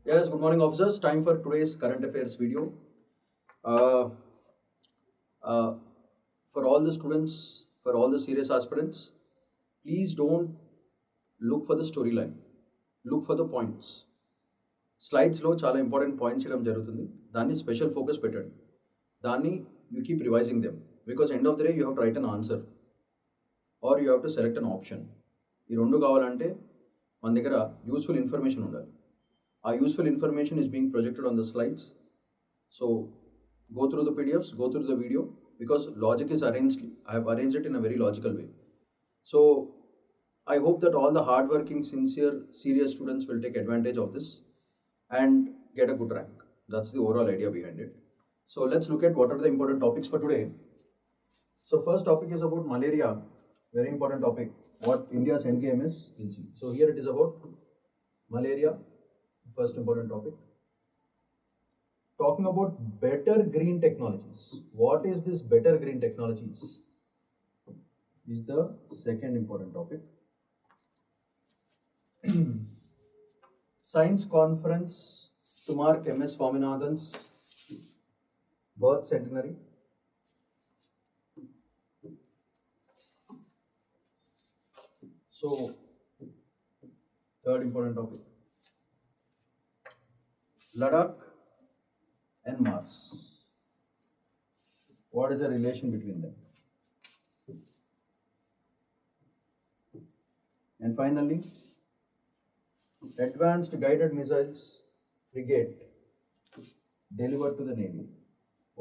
Yes, good morning, officers. Time for today's current affairs video. Uh, uh, for all the students, for all the serious aspirants, please don't look for the storyline. Look for the points. స్లైడ్స్లో చాలా important points ఇవ్వడం జరుగుతుంది. దాన్ని special focus పెట్టండి. దాన్ని you keep revising them because end of the day you have to write an answer or you have to select an option. ఈ రెండు కావాలంటే మన దగ్గర యూస్ఫుల్ ఇన్ఫర్మేషన్ ఉండాలి. ఆ useful information is being projected on the slides. So go through the PDFs, go through the video because logic is arranged. I have arranged it in a very logical way. So I hope that all the hardworking, sincere, serious students will take advantage of this and get a good rank. That's the overall idea behind it. So let's look at what are the important topics for today. So first topic is about malaria, very important topic. What India's end game is, we'll see. So here it is about malaria, first important topic. Talking about better green technologies. What is this better green technologies? Is the second important topic. Science conference to mark MS Swaminathan's birth centenary. So, third important topic. Ladakh and Mars. What is the relation between them? And finally, advanced guided missiles frigate delivered to the Navy.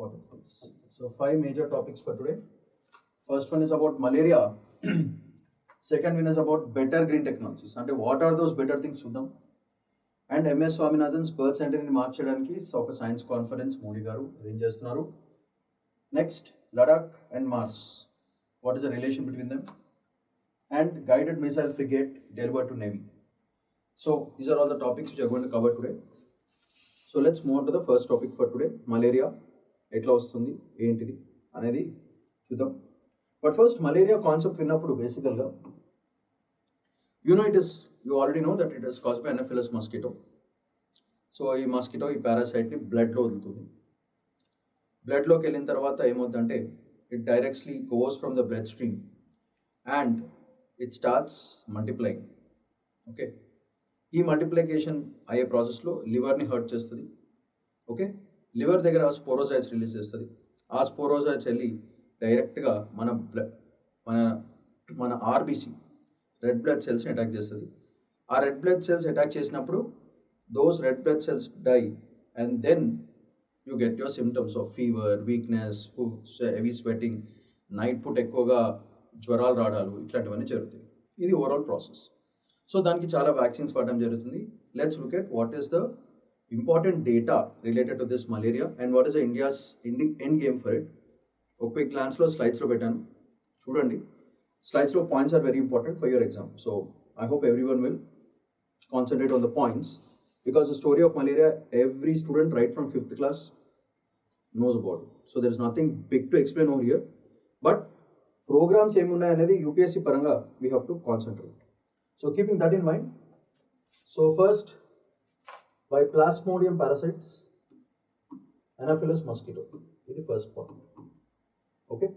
What is this? So 5 major topics for today. First one is about malaria. Second one is about better green technologies. And what are those better things? Sudham? And MS Swaminathan's birth సెంటర్ని మార్చడానికి ఒక science conference Modi గారు arrange చేస్తున్నారు. Next Ladakh and Mars, what is the relation between them, and guided missile frigate delivered to navy. So these are all the topics which are going to cover today. So let's move to the first topic for today. Malaria ఎట్లా వస్తుంది, ఏంటిది అనేది చూద్దాం. But first malaria concept విన్నప్పుడు బేసికల్గా you already know that it is caused by Anopheles mosquito. So ఈ mosquito ఈ పారాసైట్ని బ్లడ్లో వదులుతుంది. బ్లడ్లోకి వెళ్ళిన తర్వాత ఏమవుతుందంటే it directly goes from the blood stream and it starts multiplying. Okay, ఈ మల్టిప్లికేషన్ అయ్యే ప్రాసెస్లో లివర్ని హర్ట్ చేస్తుంది. ఓకే, లివర్ దగ్గర స్పోరోజైట్స్ రిలీజ్ చేస్తుంది. ఆ స్పోరోజైట్స్ వెళ్ళి డైరెక్ట్గా మన ఆర్బీసీ రెడ్ బ్లడ్ సెల్స్ని అటాక్ చేస్తుంది. ఆ రెడ్ బ్లడ్ సెల్స్ అటాక్ చేసినప్పుడు those red blood cells die and then you get your symptoms of fever, weakness, heavy sweating, night put ఎక్కువగా జ్వరాలు రావడాలు ఇట్లాంటివన్నీ జరుగుతాయి. ఇది ఓవరాల్ ప్రాసెస్. సో దానికి చాలా వ్యాక్సిన్స్ వాడడం జరుగుతుంది. Let's look at what is the important data related to this malaria and what is the India's end game for it. ఒక క్విక్ గ్లాన్స్లో స్లైడ్స్లో పెట్టాను, చూడండి. స్లైడ్స్లో points are very important for your exam. So I hope every one will concentrate on the points because the story of malaria every student right from 5th class knows about it. So there is nothing big to explain over here, but programs emunnai anedi UPSC paranga we have to concentrate. So keeping that in mind, so first by Plasmodium parasites, Anopheles mosquito, this is the first point. Okay,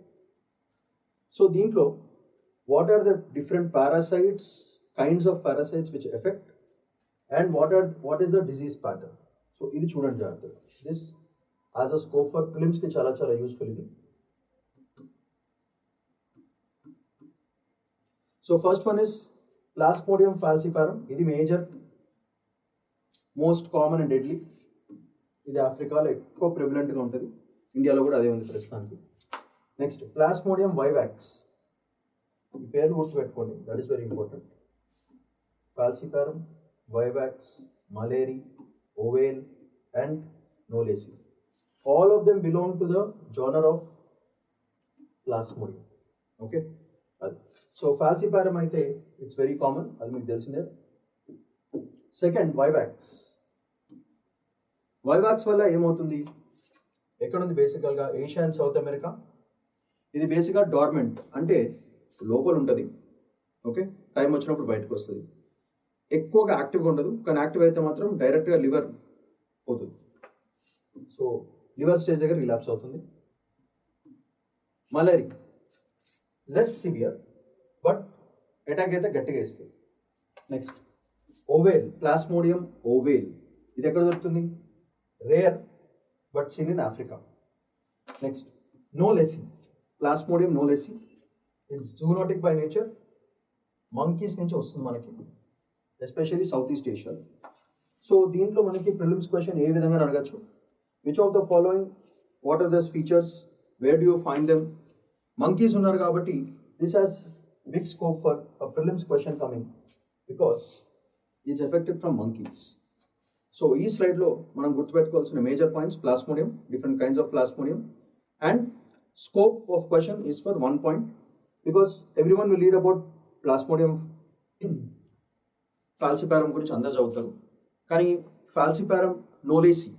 so deentlo what are the different parasites, kinds of parasites which affect and what is the disease pattern. So ఇది చూడండి జాగ్రత్తగా. This as a scope for ప్రిలిమ్స్కి చాలా చాలా useful ఇది. So first one is Plasmodium falciparum. ఇది major, most common and deadly. ఇది ఆఫ్రికాలో ఎక్కువ ప్రివిలెంట్గా ఉంటుంది, ఇండియాలో కూడా అదే ఉంది ప్రస్తుతానికి. నెక్స్ట్ ప్లాస్మోడియం వైవాక్స్, ఈ పేర్లు గుర్తుపెట్టుకోండి, that is very important. ఫాల్సిపారం, Vivax, Malari, Ovale and Knowlesi. All of them belong to the genre of Plasmodium. Okay. So Falciparum aithe it's very common, adi meeku telisinde. Second, Vivax. Vivax valla em avutundi, ekkadundi basically ga Asia and South America. ఇది బేసిక్గా dormant అంటే లోపల ఉంటుంది. Okay, time వచ్చినప్పుడు బయటకు వస్తుంది. ఎక్కువగా యాక్టివ్గా ఉండదు, కానీ యాక్టివ్ అయితే మాత్రం డైరెక్ట్గా లివర్ పోతుంది. సో లివర్ స్టేజ్ దగ్గర రిలాప్స్ అవుతుంది. Malaria less severe, but attack అయితే గట్టిగా ఇస్తుంది. నెక్స్ట్ ఓవేల్, ప్లాస్మోడియం ఓవేల్, ఇది ఎక్కడ దొరుకుతుంది? Rare but seen in Africa. Next knowlesi, Plasmodium knowlesi, it's zoonotic by nature, monkeys నుంచి వస్తుంది మనకి, ఎస్పెషల్లీ సౌత్ ఈస్ట్ ఏషియాలో. సో దీంట్లో మనకి ప్రిలిమ్స్ క్వశ్చన్ ఏ విధంగా అడగచ్చు? Which of the following, what are those features, where do you find them? Monkeys ఉన్నారు కాబట్టి this has big scope for a prelims question coming because it's affected from monkeys. So ఈ స్లైడ్లో మనం గుర్తుపెట్టుకోవాల్సిన major points: plasmodium, different kinds of plasmodium, and scope of question is for 1 point because every one will read about plasmodium ఫాల్సిపారం గురించి అందరు చదువుతారు, కానీ ఫాల్సిపారం నోలేసి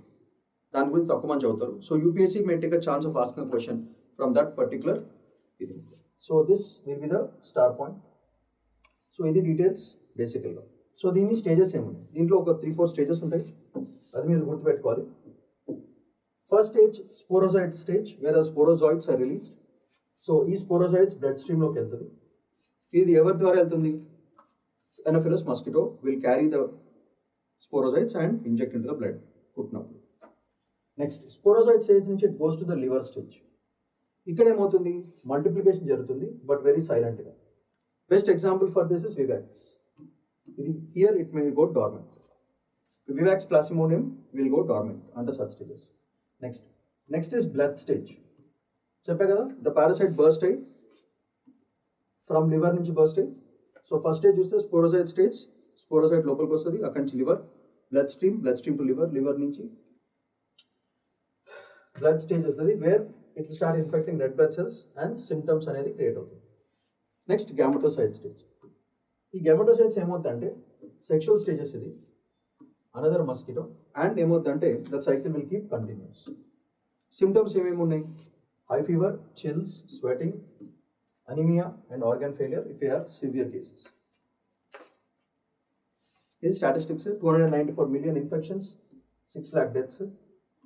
దాని గురించి తక్కువ మంది చదువుతారు. So UPSC may take a chance of asking question from that particular ఇది. So this will be the star point. So ఇది డీటెయిల్స్ బేసికల్గా. సో దీని స్టేజెస్ ఏమున్నాయి? దీంట్లో ఒక 3-4 స్టేజెస్ ఉంటాయి, అది మీరు గుర్తుపెట్టుకోవాలి. First stage sporozoite stage, where sporozoites are released. So ఈ స్పోరోజాయిడ్స్ బ్లడ్ స్ట్రీమ్లోకి వెళ్తుంది. ఇది ఎవరి ద్వారా వెళ్తుంది? Anopheles mosquito will carry the sporozoites and inject into the blood. కుట్టినప్పుడు నెక్స్ట్ స్పోరోజాయిడ్ స్టేజ్ నుంచి it goes to the liver stage. ఇక్కడ ఏమవుతుంది? మల్టిప్లికేషన్ జరుగుతుంది, బట్ వెరీ సైలెంట్గా. Best example for this is vivax. ఇది here it may go dormant. Vivax Plasmodium will go dormant under such stages. Next is blood stage. చెప్పా కదా, the parasite burst అయ్యి from liver నుంచి burst అయ్యి. So first stage చూస్తే sporozoite stage, sporozoite లోపలికి వస్తుంది, అక్కడి నుంచి liver, blood stream to liver, liver నుంచి బ్లడ్ స్టేజ్ వస్తుంది, where it start infecting red blood cells and symptoms అనేది క్రియేట్ అవుతుంది. Next gametocyte stage. ఈ గ్యామటోసైడ్స్ ఏమవుతుందంటే సెక్షువల్ స్టేజెస్, ఇది అనదర్ మస్కిటో, అండ్ ఏమవుతుందంటే that cycle will keep continues. Symptoms ఏమేమి ఉన్నాయి? High fever, chills, sweating, anemia and organ failure if you have severe cases. These statistics, 294 million infections, 6 lakh deaths,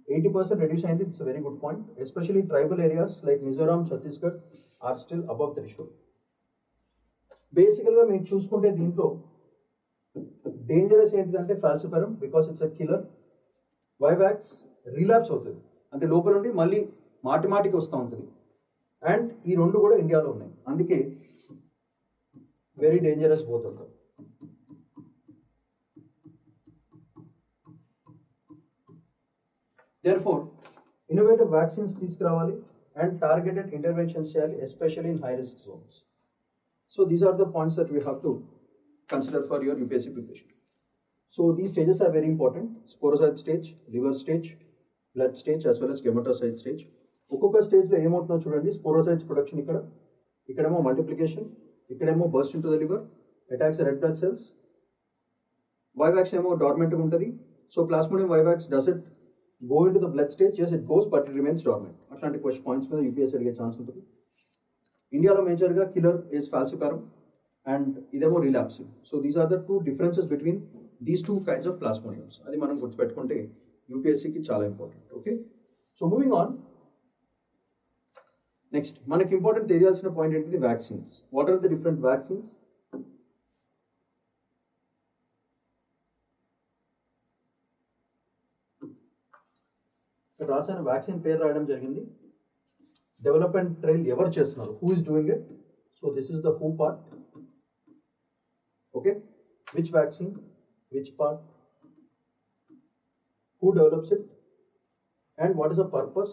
80% reduction అయింది. It's a very good point. Especially tribal areas like Mizoram, Chhattisgarh are still above threshold. బేసికల్గా మీరు చూసుకుంటే దీంట్లో dangerous ఏంటిదంటే ఫాల్సిపారం, because it's a killer. Vivax relapse అవుతుంది, అంటే లోపల నుండి మళ్ళీ మాటికి వస్తూ ఉంటుంది. అండ్ ఈ రెండు కూడా ఇండియాలో ఉన్నాయి, అందుకే వెరీ డేంజరస్ బోత్ అవుతారు. దేర్ఫోర్ ఇన్నోవేటివ్ వ్యాక్సిన్స్ తీసుకురావాలి అండ్ టార్గెటెడ్ ఇంటర్వెన్షన్స్ చేయాలి, especially in high risk zones. So these are the points that we have to consider for your UPSC preparation. So these stages are very important: sporozoite stage, liver stage, blood stage, as well as gametocyte stage. ఒక్కొక్క స్టేజ్లో ఏమవుతుందో చూడండి. Sporozoites production ఇక్కడేమో multiplication, ఇక్కడేమో burst into the liver, attacks red blood cells. Vivax ఏమో డార్మెంట్గా ఉంటుంది. So Plasmodium vivax does it go in to the blood stage? Yes, it goes, but it remains dormant. అట్లాంటి క్వశ్చన్ పాయింట్స్ మీద UPSC అడిగే chance ఉంటుంది. ఇండియాలో మేజర్గా killer is falciparum and ఇదేమో relapsing. So these are the 2 differences between these 2 kinds of plasmodiums. అది మనం గుర్తుపెట్టుకుంటే యూపీఎస్సీకి చాలా important. Okay, so moving on. Next మనకి ఇంపార్టెంట్ తెలియాల్సిన పాయింట్ ఏంటిది? Vaccines. What are the different vaccines? రాసిన వ్యాక్సిన్ పేరు రాయడం జరిగింది. డెవలప్మెంట్ ట్రయల్ ఎవరు చేస్తున్నారు? Who is doing it? So this is the who part. Okay, which vaccine, which part, who develops it, and what is the purpose,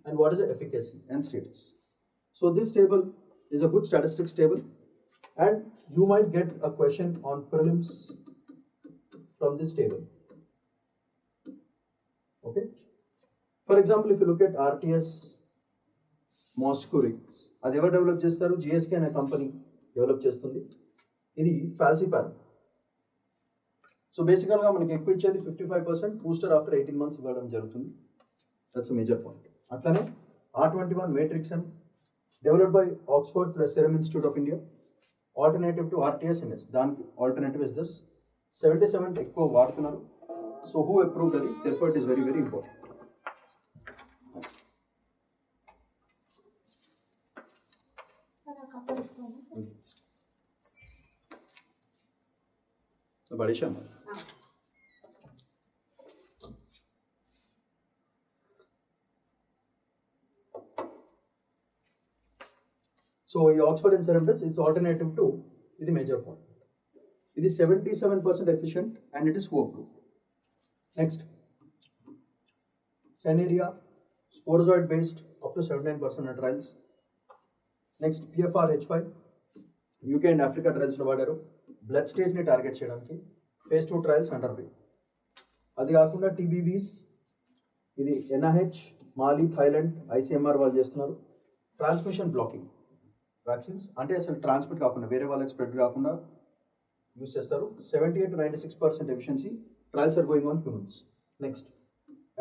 and what is the efficacy and status. So this table is a good statistics table, and you might get a question on prelims from this table. Okay, for example, if you look at RTS Mosquirix, అది ఎవరు develop చేస్తారు? GSK అనే company develop చేస్తుంది. ఇది ఫాల్సిపారం. So బేసికల్గా మనకి ఎక్కువ ఇచ్చేది 55%, బూస్టర్ ఆఫ్టర్ 18 months ఇవ్వడం జరుగుతుంది. That's a major point. అట్లానే R21 Matrix-M developed by Oxford plus Serum Institute of India. Alternative to RTS MS. దానికి ఆల్టర్నేటివ్ ఇస్ దిస్. 77 ఎక్కువ వాడుతున్నారు. సో హూ అప్రూవ్డ్ అది, therefore it is very very important. పడేశాను. So ఈ ఆక్స్ఫర్డ్ అండ్ సెరెబ్రస్ it's alternative to ఇది major point. ఇది 77% ఎఫిషియంట్ అండ్ ఇట్ ఇస్ హూ approved. Next Sanaria sporozoite based up to 79% at trials. Next PFR-H5 UK and Africa ట్రయల్స్లో వాడారు blood స్టేజ్ని target చేయడానికి. phase 2 trials under వే. అది కాకుండా TBVs ఇది NIH, మాలి, Thailand, ICMR వాళ్ళు చేస్తున్నారు. ట్రాన్స్మిషన్ బ్లాకింగ్ వ్యాక్సిన్స్ అంటే అసలు ట్రాన్స్మిట్ కాకుండా వేరే వాళ్ళకి స్ప్రెడ్ కాకుండా యూస్ చేస్తారు. 78 to 96% efficiency. Trials are going on humans. Next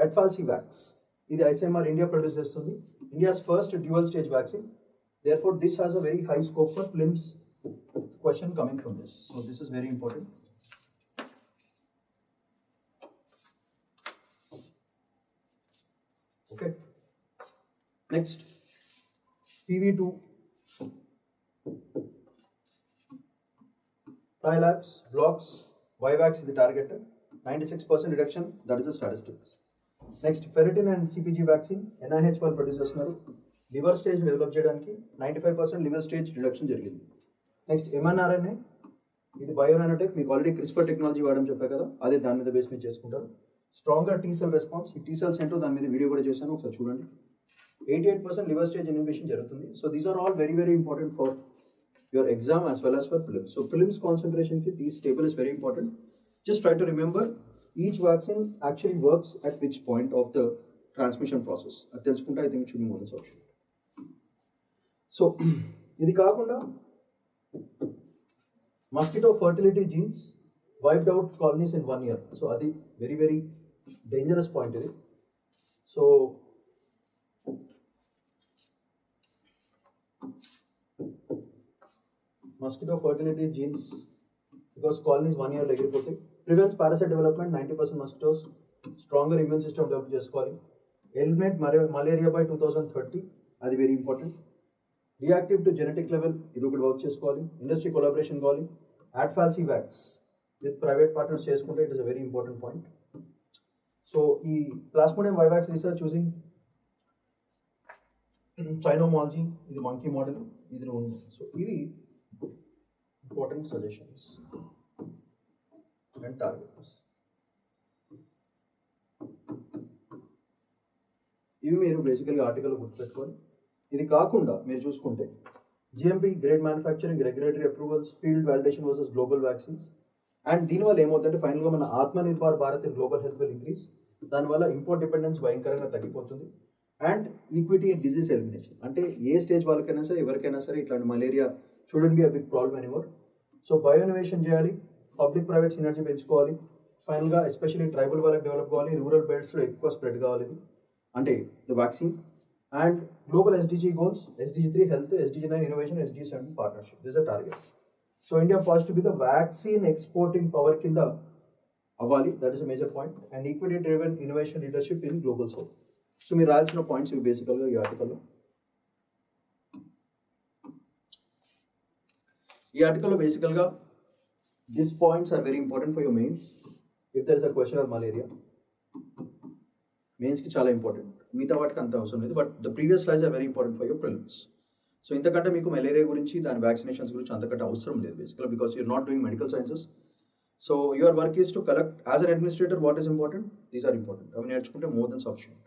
AdFalciVax ఇది ICMR ఇండియా ప్రొడ్యూస్ చేస్తుంది. India's first dual stage vaccine. Therefore, this has a very high scope for prelims question coming from this. So this is very important. Okay. Next, PV2, Trilabs, blocks, Vivax is the target. 96% reduction. That is the statistics. Next, ferritin and CPG vaccine. NIH వాళ్ళు produce చేస్తున్నారు. Liver stage develop చేయడానికి 95% liver stage reduction జరిగింది. Next mRNA ఇది బయోనానోటెక్. మీకు already CRISPR technology వాడడం చెప్పా కదా, అదే దాని మీద బేస్ మీద చేసుకుంటారు. Stronger T cell response. ఈ టీసెల్స్ ఏంటో దాని మీద వీడియో కూడా చేశాను, ఒకసారి చూడండి. 88% లివర్ స్టేజ్ ఇన్హిబిషన్ జరుగుతుంది. So these are all very very important for your exam as well as for prelims. So prelims కాన్సన్ట్రేషన్కి these table is very important. Just try to remember each vaccine actually works at which point of the transmission process. అది తెలుసుకుంటే I think it should be more than sufficient. So ఇది కాకుండా mosquito fertility genes wiped out colonies in 1 year. So అది very very dangerous point ఇది. So mosquito fertility genes because colonies 1 year ఎగిరిపోతాయి. Prevents parasite development. 90% mosquitoes. Stronger immune system develop చేసుకోవాలి. Eliminate malaria by 2030. అది very important. Reactive to genetic level ఇది ఒకటి work చేసుకోవాలి. Industry collaboration కావాలి. AdFalciVax with private partners చేసుకుంటే it is a very important point. So ఈ Plasmodium vivax research using సైనోమాలజీ ఇది మంకీ మోడల్ ఇది ఉంది. సో ఇవి ఇంపార్టెంట్ సజెషన్స్ అండ్ టార్గెట్స్. ఇవి మీరు బేసికల్గా ఆర్టికల్ గుర్తుపెట్టుకోవాలి. ఇది కాకుండా మీరు చూసుకుంటే GMP grade manufacturing, regulatory approvals, field validation versus global vaccines. And దీనివల్ల ఏమవుతుందంటే ఫైనల్గా మన Atmanirbhar Bharat in global health will increase. దానివల్ల ఇంపోర్ట్ డిపెండెన్స్ భయంకరంగా తగ్గిపోతుంది. And equity in disease elimination అంటే ఏ స్టేజ్ వాళ్ళకైనా సరే ఎవరికైనా సరే ఇట్లాంటి malaria shouldn't be a big problem anymore. So bio innovation చేయాలి, పబ్లిక్ ప్రైవేట్ సినర్జీ పెంచుకోవాలి. ఫైనల్గా ఎస్పెషల్లీ ట్రైబల్ వాళ్ళకి డెవలప్ కావాలి, రూరల్ బెల్ట్స్లో ఎక్కువ స్ప్రెడ్ కావాలి ఇది అంటే the vaccine. And global SDG goals, SDG3 health, SDG9 innovation, SDG7 partnership. This is a target. So India poised to be the vaccine exporting power kinda avali. That is a major point. And equity driven innovation leadership in global south. So me ralsina points you basically ee article lo. Ee article lo basically ga these points are very important for your mains. If there is a question of malaria, మెయిన్స్కి చాలా important. మిగతా వాటికి అంత అవసరం లేదు. But the previous slides are very important for your prelims. So ఇంతకంటే మీకు malaria గురించి దాని వ్యాక్సినేషన్స్ గురించి అంతకంటే అవసరం లేదు basically because you're not doing medical sciences. So your work is to collect as an administrator what is important, these are important. అవి నేర్చుకుంటే more than sufficient.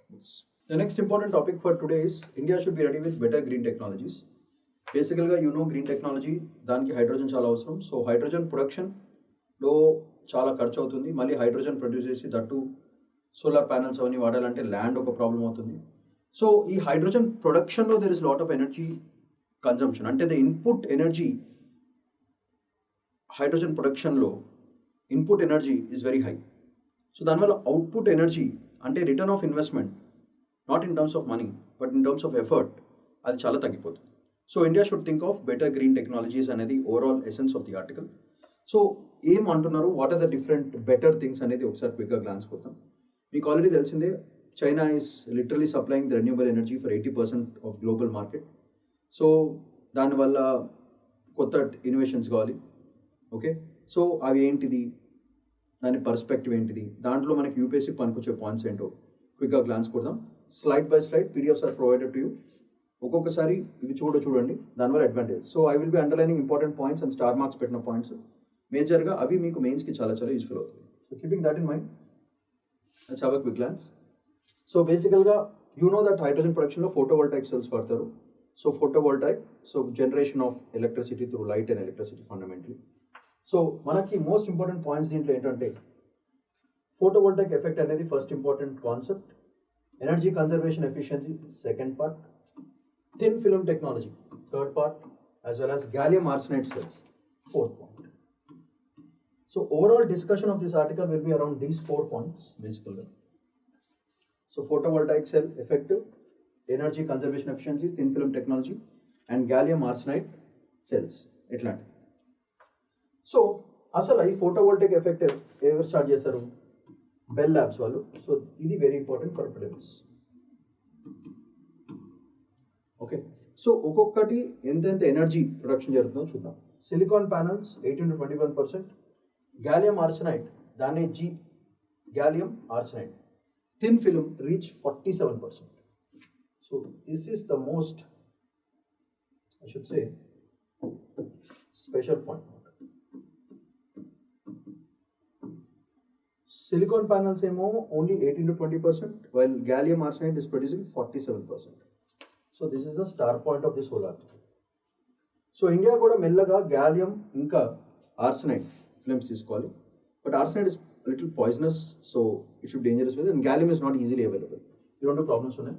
The next important topic for today is India should be ready with better green technologies. బేసికల్గా green technology దానికి hydrogen చాలా అవసరం. సో hydrogen ప్రొడక్షన్లో చాలా ఖర్చు అవుతుంది. మళ్ళీ హైడ్రోజన్ ప్రొడ్యూస్ చేసి దట్టు సోలార్ ప్యానల్స్ అవన్నీ వాడాలంటే ల్యాండ్ ఒక ప్రాబ్లం అవుతుంది. సో ఈ హైడ్రోజన్ ప్రొడక్షన్లో there is lot of energy consumption. అంటే ద ఇన్పుట్ ఎనర్జీ హైడ్రోజన్ ప్రొడక్షన్లో input energy is very high. So దానివల్ల అవుట్పుట్ ఎనర్జీ అంటే return of investment not in terms of money but in terms of effort అది చాలా తగ్గిపోతుంది. So India should think of better green technologies అనేది overall essence of the article. So ఏం అంటున్నారు, what are the different better things అనేది ఒకసారి క్విక్గా glance కొద్దాం. మీకు ఆల్రెడీ తెలిసిందే, China is literally supplying the renewable energy for 80% of global market. So దానివల్ల కొత్త ఇన్నోవేషన్స్ కావాలి. ఓకే, సో అవి ఏంటిది, దాని పర్స్పెక్టివ్ ఏంటిది, దాంట్లో మనకి యూపీఎస్సీ పనికొచ్చే పాయింట్స్ ఏంటో క్విక్గా గ్లాన్స్ కొడదాం. Slide by slide PDFs are provided to you. ఒక్కొక్కసారి ఇవి చూడండి, దానివల్ల advantage. So I will be underlining important points and star marks పెట్టిన పాయింట్స్ మేజర్గా అవి మీకు మెయిన్స్కి చాలా చాలా యూస్ఫుల్ అవుతాయి. So keeping that in mind, let's have a quick glance. So బేసికల్గా యూ నో దట్ హైడ్రోజన్ ప్రొడక్షన్లో ఫోటోవోల్టాయిక్ సెల్స్ వాడతారు. So photovoltaic, so generation of electricity through light and electricity fundamentally. So మనకి మోస్ట్ ఇంపార్టెంట్ పాయింట్స్ దీంట్లో ఏంటంటే, photovoltaic effect అనేది first important concept, energy conservation efficiency second part, thin film technology third part, as well as gallium arsenide cells fourth point. So overall discussion of this article will be around these 4 points basically. So photovoltaic cell effective, energy conservation efficiency, thin film technology and gallium arsenide cells ఎట్లాంటి. So అసలు ఈ photovoltaic effect ఎవరు start చేశారు, Bell Labs వాళ్ళు. So ఇది very important for prelims. Okay, so ఒక్కొక్కటి ఎంతెంత energy production జరుగుతుందో చూద్దాం. Silicon panels 18 to 21%, gallium arsenide దాన్ని gallium arsenide thin film reach 47%. So this is the most, I should say, special point. Silicon panels ఏమో only 18 to 20%, while gallium arsenide is producing 47%. So this is the star point of this whole article. So India కూడా మెల్లగా gallium ఇంకా arsenide films తీసుకోవాలి. But arsenide is little poisonous, so it should dangerous with, and gallium is not easily available. ఈ రెండు problems ఉన్నాయి.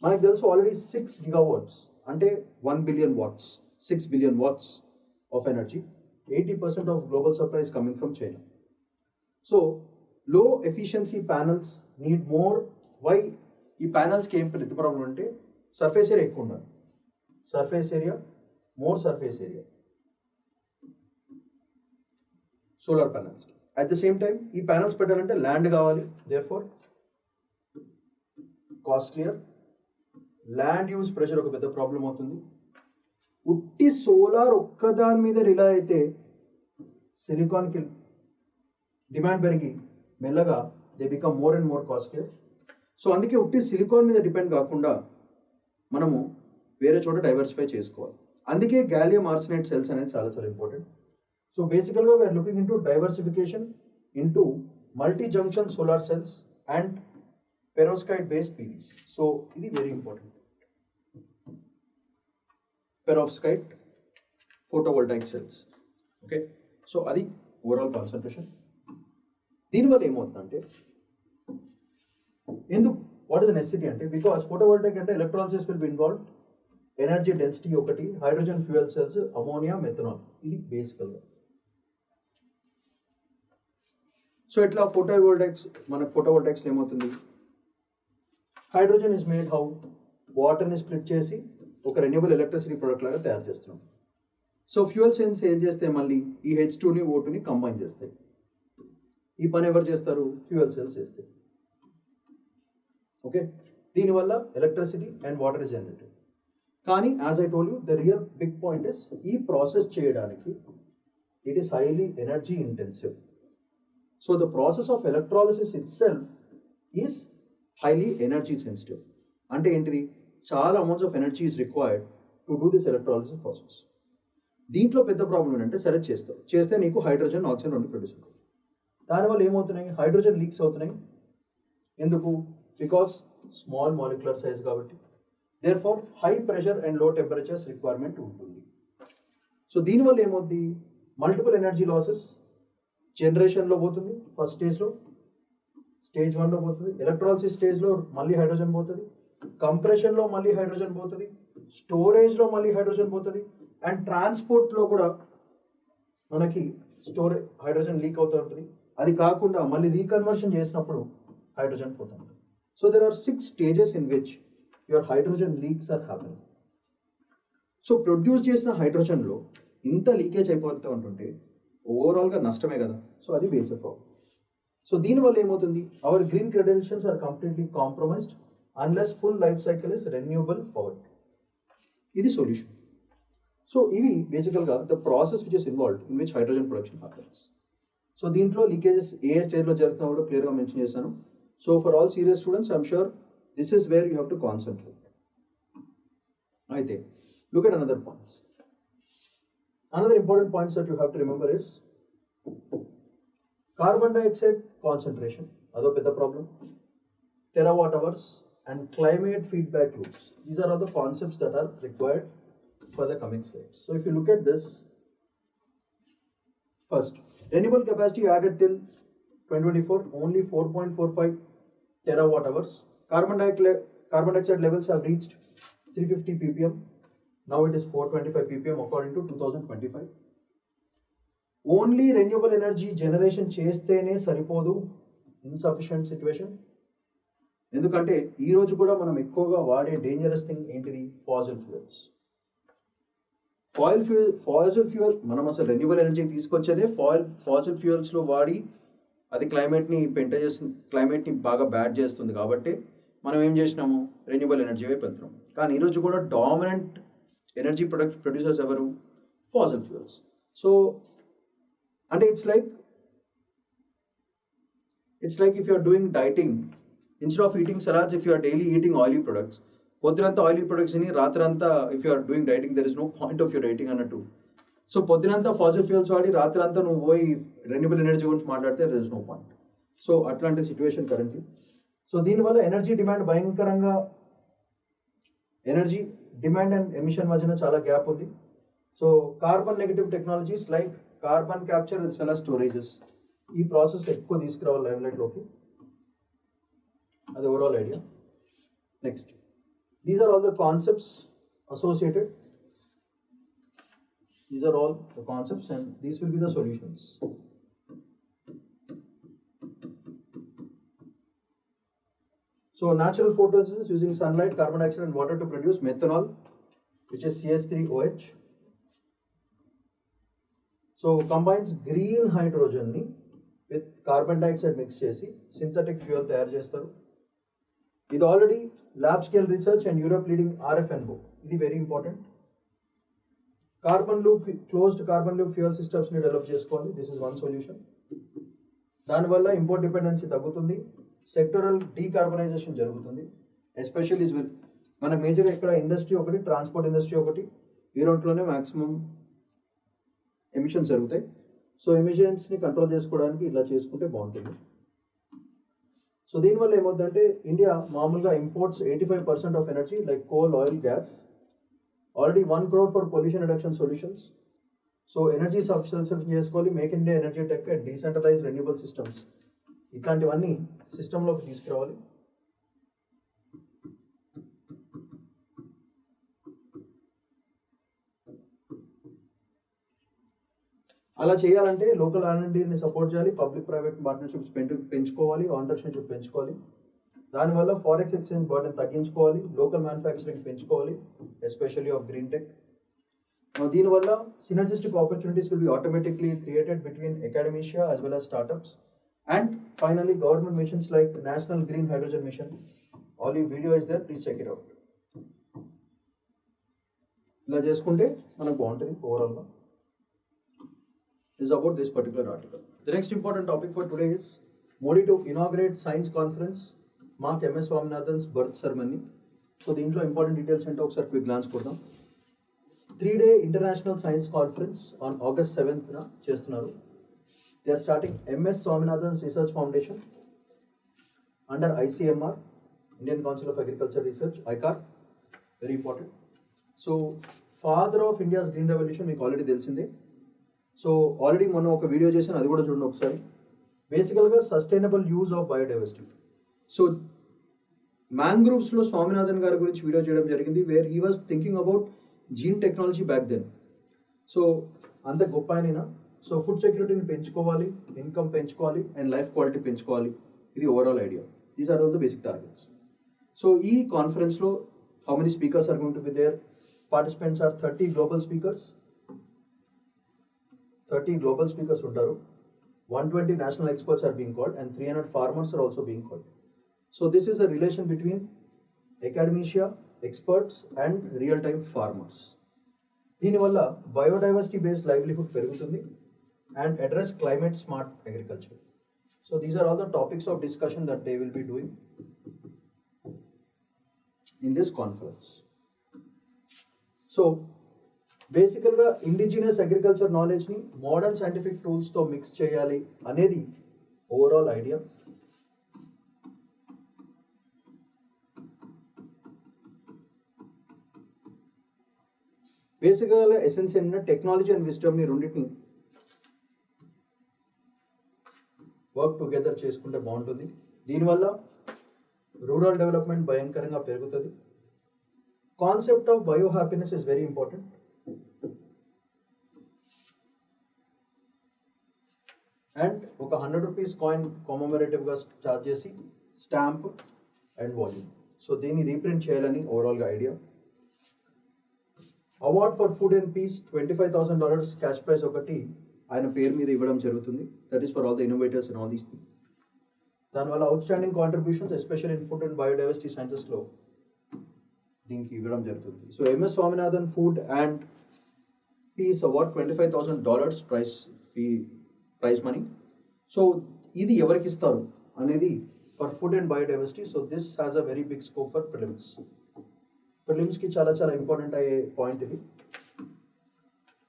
మనకు తెలుసు already 6 gigawatts అంటే 1 billion watts, 6 billion watts of energy. 80% of global supply is coming from China. So low efficiency panels need more. Why ఈ ప్యానల్స్కి ఏం పెద్ద ప్రాబ్లం అంటే, సర్ఫేస్ ఏరియా ఎక్కువ ఉండాలి. Surface area, more surface area solar ప్యానల్స్కి. At the same time ఈ panels పెట్టాలంటే ల్యాండ్ కావాలి. Therefore costlier, land use pressure ఒక పెద్ద ప్రాబ్లం అవుతుంది. ఉట్టి సోలార్ ఒక్కదాని మీద రిలై అయితే సిలికాన్కి డిమాండ్ పెరిగి మెల్లగా they become more and more costlier. So అందుకే ఉట్టి సిలికాన్ మీద డిపెండ్ కాకుండా మనము వేరే చోట డైవర్సిఫై చేసుకోవాలి. అందుకే గ్యాలియం ఆర్సెనైడ్ సెల్స్ అనేది చాలా చాలా ఇంపార్టెంట్. సో బేసికల్గా we are looking into diversification into multi junction solar cells and perovskite based PVs. So ఇది very important. Perovskite photovoltaic cells. Okay, so అది ఓవరాల్ కాన్సన్ట్రేషన్. దీనివల్ల ఏమవుతుందంటే, ఎందుకు, వాట్ ఇస్ నెసెసిటీ అంటే, బికాస్ ఫోటోవోల్టాయిక్ అంటే electrolysis will be involved, energy density ఒకటి, hydrogen fuel cells, ammonia, methanol, ఇది బేసికల్గా. సో ఇట్లా మనకు ఫోటోవోల్టాయిక్స్లో ఏమవుతుంది, హైడ్రోజన్ ఇస్ మేడ్ హౌ, వాటర్ని స్ప్లిట్ చేసి ఒక రెన్యూబుల్ ఎలక్ట్రిసిటీ ప్రొడక్ట్ లాగా తయారు చేస్తున్నాం. సో ఫ్యూయల్ సెల్స్ ఏం చేస్తే మళ్ళీ ఈ H2ని O2ని కంబైన్ చేస్తాయి. ఈ పని ఎవరు చేస్తారు, ఫ్యూయల్ సెల్స్ చేస్తాయి. ఓకే, దీనివల్ల electricity and water is generated. కానీ as I told you, the real big point is, ఈ ప్రాసెస్ చేయడానికి it is highly energy intensive. So the process of electrolysis itself is highly energy sensitive. అంటే ఏంటిది, చాలా amounts of energy is required to do this electrolysis process. దీంట్లో పెద్ద problem ఏంటంటే, సరే చేస్తే నీకు హైడ్రోజన్, ఆక్సిజన్ రెండు ప్రొడ్యూస్ అవుతుంది. దానివల్ల ఏమవుతున్నాయి, హైడ్రోజన్ లీక్స్ అవుతున్నాయి. ఎందుకు, బికాస్ స్మాల్ మాలిక్యులర్ సైజ్ కాబట్టి. Therefore high pressure and low temperatures requirement ఉంటుంది. సో దీనివల్ల ఏమవుతుంది, మల్టిపుల్ ఎనర్జీ లాసెస్ జనరేషన్లో పోతుంది, ఫస్ట్ స్టేజ్లో, స్టేజ్ 1లో పోతుంది, ఎలక్ట్రాలిసిస్ స్టేజ్లో మళ్ళీ హైడ్రోజన్ పోతుంది, కంప్రెషన్లో మళ్ళీ హైడ్రోజన్ పోతుంది, స్టోరేజ్లో మళ్ళీ హైడ్రోజన్ పోతుంది, అండ్ ట్రాన్స్పోర్ట్లో కూడా మనకి హైడ్రోజన్ లీక్ అవుతూ ఉంటుంది. అది కాకుండా మళ్ళీ రీకన్వర్షన్ చేసినప్పుడు హైడ్రోజన్ పోతుంది. So there are 6 stages in which your hydrogen leaks are happening. So produce చేసిన హైడ్రోజన్లో ఇంత లీకేజ్ అయిపోతూ ఉంటుంటే ఓవరాల్గా నష్టమే కదా. సో అది బేసిక్ ప్రాబ్లం. సో దీనివల్ల ఏమవుతుంది, our green credentials are completely compromised unless full life cycle is renewable power. ఇది సొల్యూషన్. సో ఇవి బేసికల్గా the process which is involved in which hydrogen production happens. So దీంట్లో లీకేజెస్ ఏ స్టేజ్లో జరుగుతున్నా కూడా క్లియర్గా మెన్షన్ చేశాను. So for all serious students I'm sure this is where you have to concentrate. అయితే look at another points. Another important points that you have to remember is carbon dioxide concentration, ado pedda problem, terawatt hours and climate feedback loops. These are all the concepts that are required for the coming slides. So if you look at this, first, renewable capacity added till 2024 only 4.45 terawatt hours. Carbon dioxide levels have reached 350 ppm. Now it is 425 ppm according to 2025. Only renewable energy generation చేస్తేనే సరిపోదు, insufficient situation. ఎందుకంటే ఈరోజు కూడా మనం ఎక్కువగా వాడే dangerous thing ఏంటిది, fossil fuels. Fossil fuel మనం అసలు రెన్యూబుల్ ఎనర్జీ తీసుకొచ్చేదే ఫాసిల్ ఫ్యూయల్స్లో వాడి అది క్లైమేట్ని బాగా బ్యాడ్ చేస్తుంది. కాబట్టి మనం ఏం చేసినాము, రెన్యూబుల్ ఎనర్జీ వైపు వెళ్తున్నాం. కానీ ఈరోజు కూడా డామినెంట్ ఎనర్జీ ప్రొడ్యూసర్స్ ఎవరు, ఫాసిల్ ఫ్యూయల్స్. సో అంటే it's like if you are doing dieting, instead of eating salads, if you are daily eating oily products, పొద్దునంతా ఆయిలీ ప్రొడక్ట్స్ ని రాత్రంతా if you are doing dieting there is no point of your dieting అన్నట్టు. So పొద్దునంతా fossil fuels వాడి రాత్రంతా నువ్వు పోయి renewable energy గురించి మాట్లాడితే there is no point. So అట్లాంటి సిచ్యువేషన్ కరెంట్లీ. సో దీనివల్ల ఎనర్జీ డిమాండ్ భయంకరంగా, ఎనర్జీ డిమాండ్ అండ్ ఎమిషన్ మధ్యన చాలా గ్యాప్ ఉంది. So carbon negative technologies like carbon capture as well as storages, ఈ ప్రాసెస్ ఎక్కువ తీసుకురావాలి లైమ్లైట్లోకి. అది overall idea. Next, these are all the concepts associated. These are all the concepts and these will be the solutions. So natural photosynthesis using sunlight, carbon dioxide and water to produce methanol, which is CH3OH. So combines green hydrogen ni with carbon dioxide mix chesi synthetic fuel తయారు చేస్తారు. ఇది already lab scale research and Europe leading RFNBO. ఇది very important. Closed carbon loop fuel సిస్టమ్స్ని develop చేసుకోవాలి. This is one solution. దానివల్ల import dependency తగ్గుతుంది, sectoral decarbonisation జరుగుతుంది. Especially మన మేజర్ ఇక్కడ ఇండస్ట్రీ ఒకటి, ట్రాన్స్పోర్ట్ ఇండస్ట్రీ ఒకటి, ఈ రెంట్లోనే మ్యాక్సిమం ఎమిషన్స్ జరుగుతాయి. సో ఎమిషన్స్ని కంట్రోల్ చేసుకోవడానికి ఇలా చేసుకుంటే బాగుంటుంది. సో దీనివల్ల ఏమవుతుందంటే ఇండియా మామూలుగా imports 85% of energy like coal, oil, gas. Already 1 crore for pollution reduction solutions. So energy self చేసుకోవాలి, make India energy tech and decentralise renewable systems, ఇట్లాంటివన్నీ సిస్టంలోకి తీసుకురావాలి. అలా చేయాలంటే లోకల్ R&Dని సపోర్ట్ చేయాలి, పబ్లిక్ ప్రైవేట్ పార్ట్నర్షిప్స్ పెంచుకోవాలి, ఆంటర్ప్రెన్యూర్షిప్ పెంచుకోవాలి. దానివల్ల ఫారెక్స్ ఎక్స్చేంజ్ బర్డెన్ తగ్గించుకోవాలి, లోకల్ మ్యానుఫ్యాక్చరింగ్ పెంచుకోవాలి, ఎస్పెషల్లీ ఆఫ్ గ్రీన్ టెక్. దీనివల్ల synergistic opportunities will be automatically created between academia as well as startups. And finally government missions like national green hydrogen mission. All ఈ video is there, please check it out. ఇలా చేసుకుంటే మనకు బాగుంటుంది ఓవరాల్గా. Is about this particular article. The next important topic for today is Modi to inaugurate science conference, mark MS Swaminathan's birth ceremony. So దీంట్లో important details అంటే ఒకసారి quick glance కొడదాం. 3-day international science conference on August 7th చేస్తున్నారు. They are starting MS Swaminathan's research foundation under ICMR, Indian council of agriculture research, ICAR. Very important. So father of India's green revolution మీకు already తెలిసిందే. So already మొన్న ఒక video చేశాను, అది కూడా చూడండి ఒకసారి. బేసికల్గా sustainable use of biodiversity. So మ్యాంగ్రోవ్స్లో స్వామినాథన్ గారి గురించి వీడియో చేయడం జరిగింది, where he was thinking about gene technology back then. So అంత గొప్ప ఆయన. సో ఫుడ్ సెక్యూరిటీని పెంచుకోవాలి, ఇన్కమ్ పెంచుకోవాలి అండ్ లైఫ్ క్వాలిటీ పెంచుకోవాలి. ఇది overall idea. These are all the basic targets. So ఈ కాన్ఫరెన్స్లో how many speakers are going to be there, Participants are 30 global speakers. 30 global speakers ఉంటారు. 120 national experts are being called and 300 farmers are also being called. So this is a relation between academia, experts and real-time farmers. దీనివల్ల biodiversity based livelihood పెరుగుతుంది and address climate smart agriculture. So these are all the topics of discussion that they will be doing in this conference. So బేసికల్గా indigenous agriculture నాలెడ్జ్ని modern scientific టూల్స్తో mix చేయాలి అనేది overall idea. బేసికల్గా essence ఏంటంటే technology and విజ్డమ్ని రెండింటిని work together చేసుకుంటే బాగుంటుంది. దీనివల్ల రూరల్ డెవలప్మెంట్ భయంకరంగా పెరుగుతుంది. Concept of bio happiness is very important. And ఒక 100 రూపీస్ కాయిన్ కామమరేటివ్గా చార్జ్ చేసి స్టాంప్ అండ్ వాల్యూమ్. సో దీన్ని రీప్రింట్ చేయాలని ఓవరాల్గా idea. Award for food and peace $25,000 cash prize ఒకటి ఆయన పేరు మీద ఇవ్వడం జరుగుతుంది. That is for all the innovators and all these thing. దానివల్ల outstanding contributions especial in food and biodiversity సైన్సెస్లో దీనికి ఇవ్వడం జరుగుతుంది. So MS Swaminathan food and piece award $25,000 prize money. So ఇది ఎవరికి ఇస్తారు అనేది for food and biodiversity. So this has a very big scope for prelims. ప్రిలిమ్స్కి చాలా చాలా ఇంపార్టెంట్ అయ్యే పాయింట్ ఇది.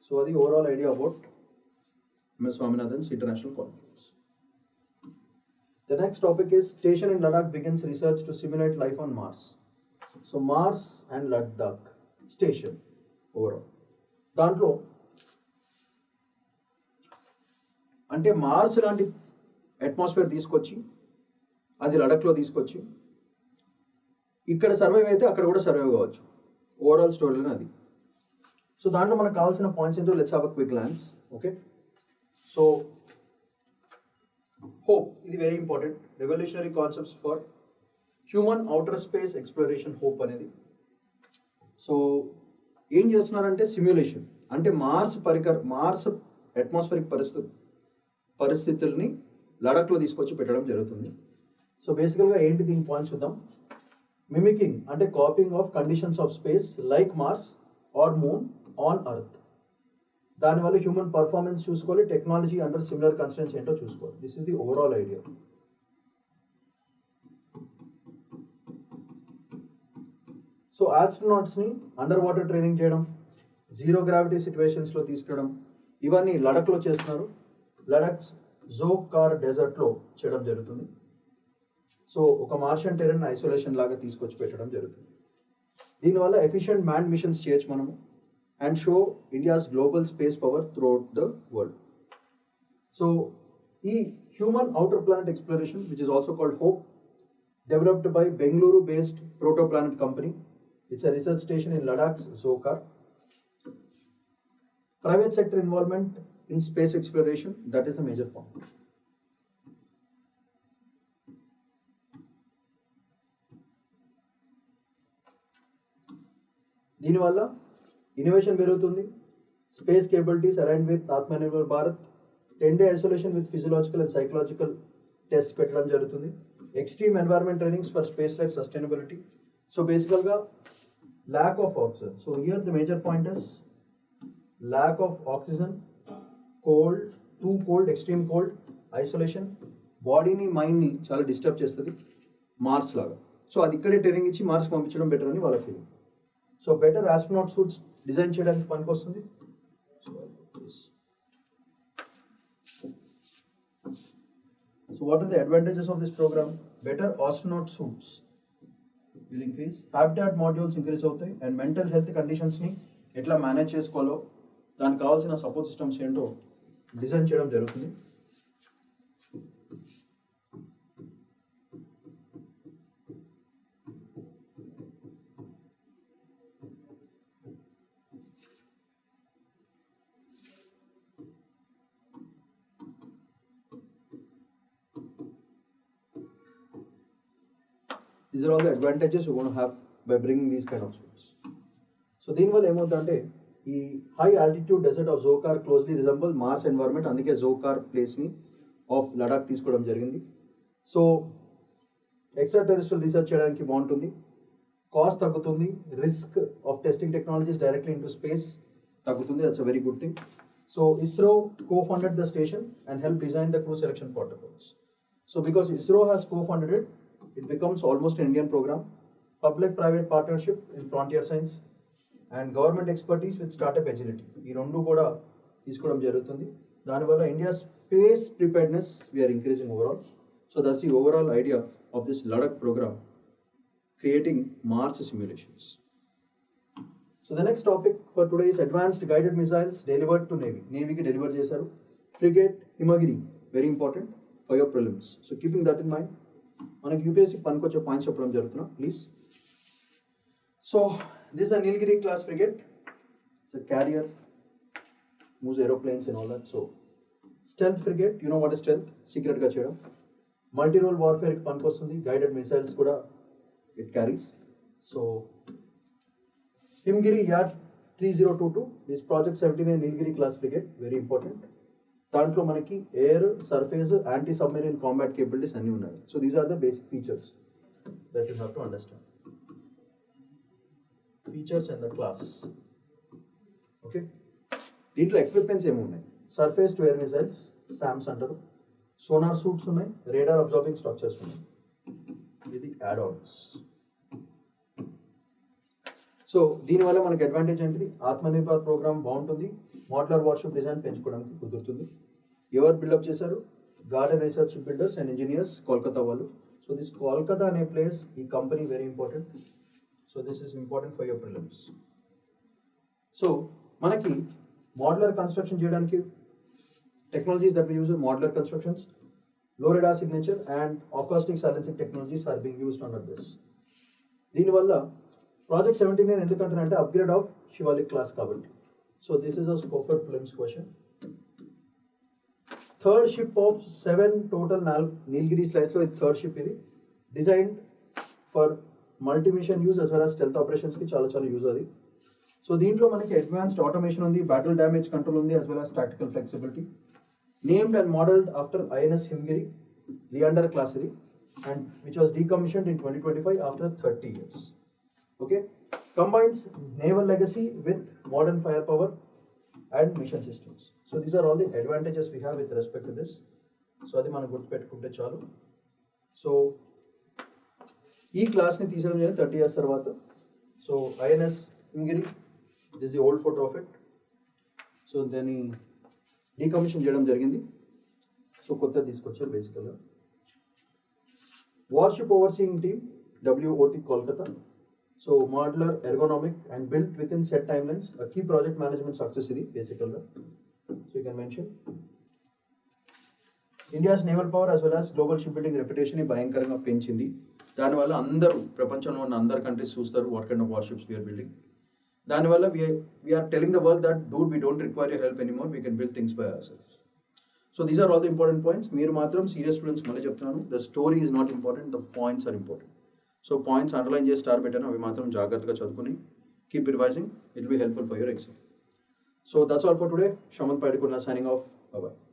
సో అది overall idea about MS Swaminathan's international conference. The next topic is Station in Ladakh begins research to simulate life on Mars. So Mars and Ladakh station overall. దాంట్లో అంటే Mars లాంటి atmosphere తీసుకొచ్చి అది లడఖ్లో తీసుకొచ్చి ఇక్కడ సర్వైవ్ అయితే అక్కడ కూడా సర్వైవ్ కావచ్చు. ఓవరాల్ స్టోరీలోనే అది. సో దాంట్లో మనకు కావాల్సిన పాయింట్స్ ఏంటో let's have a quick glance. Okay, so hope ఇది very important. Revolutionary concepts for human outer space exploration hope అనేది. సో ఏం చేస్తున్నారంటే సిమ్యులేషన్ అంటే మార్స్ అట్మాస్ఫిరిక్ పరిస్థితుల్ని లడఖ్లో తీసుకొచ్చి పెట్టడం జరుగుతుంది. సో బేసికల్గా ఏంటి దీని పాయింట్స్ చూద్దాం. మిమికింగ్ అంటే copying of conditions of space like Mars or moon on earth. దానివల్ల హ్యూమన్ పర్ఫార్మెన్స్ చూసుకోవాలి, టెక్నాలజీ అండర్ సిమిలర్ కన్స్ట్రెంట్స్ ఏంటో చూసుకోవాలి. This is the overall idea. So ఆస్ట్రోనాట్స్ని అండర్ వాటర్ ట్రైనింగ్ చేయడం, జీరో గ్రావిటీ సిచ్యువేషన్స్లో తీసుకెళ్ళడం, ఇవన్నీ లడఖ్లో చేస్తున్నారు. లడఖ్ జోకార్ డెజర్ట్లో చేయడం జరుగుతుంది. సో ఒక మార్షియన్ టెరెన్ ఐసోలేషన్ లాగా తీసుకొచ్చి పెట్టడం జరుగుతుంది. దీనివల్ల ఎఫిషియెంట్ మ్యాన్ మిషన్స్ చేయొచ్చు మనము and show India's global space power throughout the world. So ఈ human outer planet exploration which is also called hope developed by Bengaluru based Protoplanet company. It's a research station in Ladakh's Zokar. Private sector involvement in space exploration, that is a major point. దీనివల్ల innovation పెరుగుతుంది. Space capabilities aligned with Atmanirbhar Bharat. 10-day isolation with physiological and psychological test పెట్టడం జరుగుతుంది. Extreme environment trainings for space life sustainability. So బేసికల్గా lack of oxygen. So here the major point is lack of oxygen, cold, too cold, extreme cold, isolation బాడీని మైండ్ని చాలా disturb చేస్తుంది Mars లాగా. So అది ఇక్కడే ట్రైనింగ్ ఇచ్చి మార్స్ పంపించడం బెటర్ అని వాళ్ళ feeling. So better astronaut suits design చేయడానికి పనికి వస్తుంది. So what are the advantages of this program? Better astronaut suits will increase, habitat modules increase అవుతాయి, అండ్ మెంటల్ హెల్త్ కండిషన్స్ని ఎట్లా మేనేజ్ చేసుకోవాలో దానికి కావాల్సిన సపోర్ట్ సిస్టమ్స్ ఏంటో డిజైన్ చేయడం జరుగుతుంది. These are all the advantages you're going to have by bringing these kind of suits. So దీనివల్ల ఏమవుతుందంటే ఈ high altitude desert of Tsokar closely resemble Mars environment, అందుకే జోకార్ ప్లేస్ని ఆఫ్ లడాక్ తీసుకోవడం జరిగింది. సో ఎక్స్ట్రా టెరెస్ట్రియల్ రీసెర్చ్ చేయడానికి బాగుంటుంది, కాస్ట్ తగ్గుతుంది, risk of testing technologies directly into space తగ్గుతుంది. That's a very good thing. So ISRO co-funded the station and helped design the crew selection protocols. So because ISRO has co-funded it, it becomes almost an Indian program. Public-private partnership in frontier science and government expertise with startup agility. ఈ రెండు కూడా తీసుకోవడం జరుగుతుంది. దానివల్ల India space preparedness we are increasing overall. So that's the overall idea of this Ladakh program, creating Mars simulations. So the next topic for today is advanced guided missiles delivered to Navy. Navy ki deliver chesaru. Frigate Himagiri, very important for your prelims. So keeping that in mind, manaku UPSC pankoche points cheppadam jarugutuna, please. So this is a Nilgiri class frigate. It's a carrier, moves aeroplanes and all that. So stealth frigate, you know what is stealth? Secret ga cheyadam. Multi-role warfare ki pankostundi, guided missiles kuda it carries. So Himgiri Yard 3022 is Project 79 Nilgiri class frigate, very important. దాంట్లో మనకి air, surface, anti submarine combat capabilities అన్నీ ఉన్నాయి. So these are the basic features that you have to understand. Features and the class. Okay, దీంట్లో equipments ఏమి ఉన్నాయి? Surface to air missiles, SAMs అంటారు. Sonar suits ఉన్నాయి, radar absorbing structures ఉన్నాయి. ఇది add-ons. So దీనివల్ల మనకి అడ్వాంటేజ్ ఏంటిది? ఆత్మనిర్భర్ ప్రోగ్రామ్ బాగుంటుంది, మోడ్యులర్ వార్షిప్ డిజైన్ పెంచుకోవడానికి కుదురుతుంది. ఎవరు బిల్డప్ చేశారు? Garden research builders and engineers, Kolkata వాళ్ళు. సో దిస్ కోల్కతా అనే ప్లేస్, ఈ company very important. So this is important for your prelims. So మనకి మోడ్యులర్ కన్స్ట్రక్షన్ చేయడానికి technologies that we use modular constructions, low radar signature and acoustic silencing technologies are being used under this. దీనివల్ల project 79 ఎందుకంటే upgrade of Shivalik class కాబట్టి. So this is a scope for prelims question. Third ship of 7 total Nilgiri స్లైడ్స్లో ఇది third ship. ఇది designed for multi machine use as well as stealth ఆపరేషన్స్కి చాలా use అది. So దీంట్లో మనకి అడ్వాన్స్డ్ ఆటోమేషన్ ఉంది, బ్యాటిల్ డ్యామేజ్ కంట్రోల్ ఉంది, as well as tactical flexibility. Named and modeled after INS Himgiri, Leander class ఇది, and which was decommissioned in 2025 after 30 years. Okay, combines naval legacy with modern firepower and mission systems. So these are all the advantages we have with respect to this. So adi mana gurtu pettukunte chalu. So ee class ni teesayadam jarigindi 30 years tarvata. So INS Himgiri, this is the old photo of it. So then decommission చేయడం జరిగింది. So కొత్త తీసుకొచ్చారు బేసికల్గా. Warship overseeing team WOT Kolkata. So modular, ergonomic and built with in set time lines, key project management success ఇది బేసికల్గా. So you can mention India's naval power as well as global ship building రెప్యుటేషన్ని భయంకరంగా పెంచింది. దానివల్ల అందరూ, ప్రపంచంలో ఉన్న అందరు కంట్రీస్ చూస్తారు what kind of warships we are building. దానివల్ల we are telling the world that dude we don't require your help anymore, we can build things by our self. So these are all the important points. మీరు మాత్రం serious students మళ్ళీ చెప్తున్నాను, the story is not important, the points are important. So points underline చేసి star పెట్టాను, అవి మాత్రం జాగ్రత్తగా చదువుకుని keep revising, it will be helpful for your exam. So that's all for today. Shamanth Padikurna signing off. Bye bye.